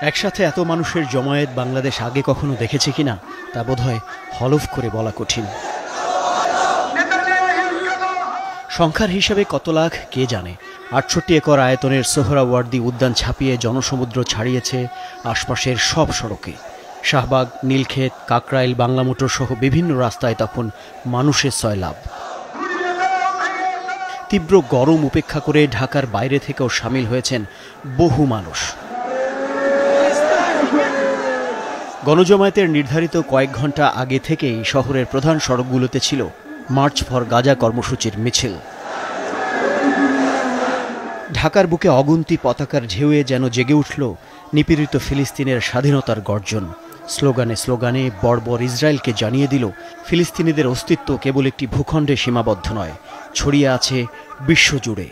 একসাথে এত মানুষের জমায়েত বাংলাদেশ আগে কখনো দেখেছে কিনা তা বোধহয় হলফ করে বলা কঠিন। সংখ্যার হিসাবে কত লাখ কে জানে। ৬৮ একর আয়তনের সোহরাওয়ার্দী উদ্যান ছাপিয়ে জনসমুদ্র ছাড়িয়েছে আশপাশের সব সড়কে। শাহবাগ, নীলক্ষেত, কাকরাইল, বাংলা মোটর সহ বিভিন্ন রাস্তায় তখন মানুষের সয়লাব। তীব্র গরম উপেক্ষা করে ঢাকার বাইরে থেকেও সামিল হয়েছেন বহু মানুষ। গণজমায়েতের নির্ধারিত কয়েক ঘন্টা আগে থেকেই শহরের প্রধান সড়কগুলোতে ছিল মার্চ ফর গাজা কর্মসূচির মিছিল। ঢাকার বুকে অগুন্তি পতাকার ঢেউয়ে যেন জেগে উঠল নিপীড়িত ফিলিস্তিনের স্বাধীনতার গর্জন। স্লোগানে স্লোগানে বর্বর ইসরায়েলকে জানিয়ে দিল ফিলিস্তিনিদের অস্তিত্ব কেবল একটি ভূখণ্ডে সীমাবদ্ধ নয়, ছড়িয়ে আছে বিশ্বজুড়ে।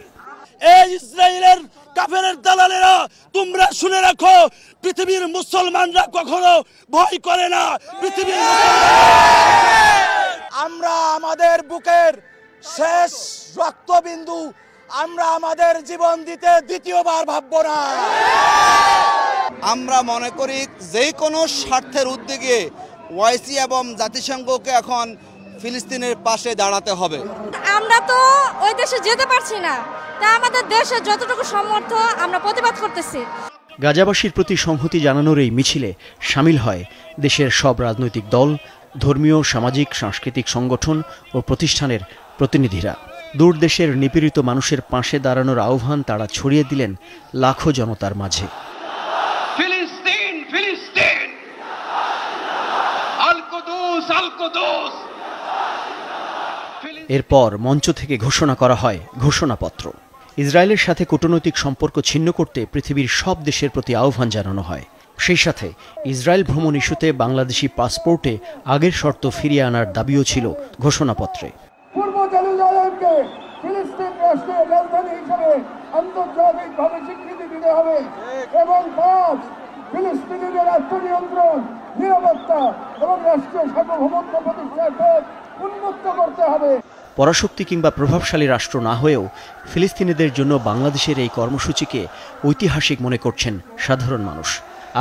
এই ইসরায়েলের কাফেরের দালালেরা, তোমরা শুনে রাখো, পৃথিবীর মুসলমানরা কখনো ভয় করে না। পৃথিবীর আমরা আমাদের বুকের শেষ রক্তবিন্দু আমরা আমাদের জীবন দিতে দ্বিতীয়বার ভাবব না। আমরা মনে করি যে কোনো স্বার্থের উদ্যোগে ওআইসি এবং জাতিসংঘকে এখন ফিলিস্তিনের পাশে দাঁড়াতে হবে। আমরা তো ওই দেশে যেতে পারছি না, তাই আমাদের দেশে যতটুকু সামর্থ্য আমরা প্রতিবাদ করতেছি। গাজাবাসীর প্রতি সংহতি জানানোর এই মিছিলে সামিল হয় দেশের সব রাজনৈতিক দল, ধর্মীয়, সামাজিক, সাংস্কৃতিক সংগঠন ও প্রতিষ্ঠানের প্রতিনিধিরা। দূর দেশের নিপীড়িত মানুষের পাশে দাঁড়ানোর আহ্বান তারা ছড়িয়ে দিলেন লাখো জনতার মাঝে। ফিলিস্তিন ফিলিস্তিন, আল কুদুস আল কুদুস। এরপর মঞ্চ থেকে ঘোষণা করা হয় ঘোষণাপত্র। ইসরায়েলের সাথে কূটনৈতিক সম্পর্ক ছিন্ন করতে পৃথিবীর সব দেশের প্রতি আহ্বান জানানো হয়। সেই সাথে ইসরায়েল ভ্রমণ ইস্যুতে বাংলাদেশি পাসপোর্টে আগের শর্ত ফিরিয়ে আনার দাবিও ছিল ঘোষণাপত্রে। পূর্ব জেরুজালেমকে ফিলিস্তিন রাষ্ট্রের রাজধানী হিসেবে আন্তর্জাতিকভাবে স্বীকৃতি দিতে হবে এবং ৫ ফিলিস্তিনিদের আত্মনিয়ন্ত্রণ, নিরাপত্তা এবং রাষ্ট্রীয় সার্বভৌমত্ব প্রতিষ্ঠার পথ উন্মুক্ত করতে হবে। পরাশক্তি কিংবা প্রভাবশালী রাষ্ট্র না হয়েও ফিলিস্তিনিদের জন্য বাংলাদেশের এই কর্মসূচিকে ঐতিহাসিক মনে করছেন সাধারণ মানুষ।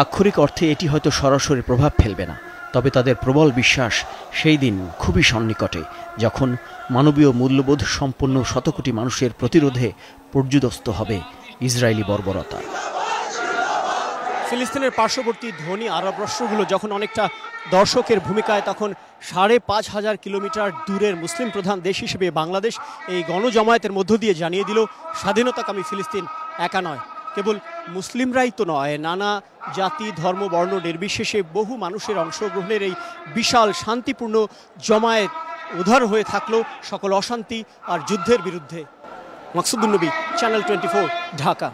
আক্ষরিক অর্থে এটি হয়তো সরাসরি প্রভাব ফেলবে না, তবে তাদের প্রবল বিশ্বাস সেই দিন খুবই সন্নিকটে যখন মানবীয় মূল্যবোধ সম্পন্ন শতকোটি মানুষের প্রতিরোধে পর্যুদস্ত হবে ইসরায়েলি বর্বরতা। ফিলিস্তিনের পার্শ্ববর্তী ধনী আরব রাষ্ট্রগুলো যখন অনেকটা দর্শকের ভূমিকায়, তখন ৫,৫০০ কিলোমিটার দূরের মুসলিম প্রধান দেশ হিসেবে বাংলাদেশ এই গণজমায়েতের মধ্য দিয়ে জানিয়ে দিল স্বাধীনতাকামী ফিলিস্তিন একা নয়, কেবল মুসলিমরাই তো নয়, নানা জাতি, ধর্ম, বর্ণ নির্বিশেষে বহু মানুষের অংশগ্রহণের এই বিশাল শান্তিপূর্ণ জমায়েত উদ্ধার হয়ে থাকলো সকল অশান্তি আর যুদ্ধের বিরুদ্ধে। মাকসুদুন নবী, চ্যানেল 24, ঢাকা।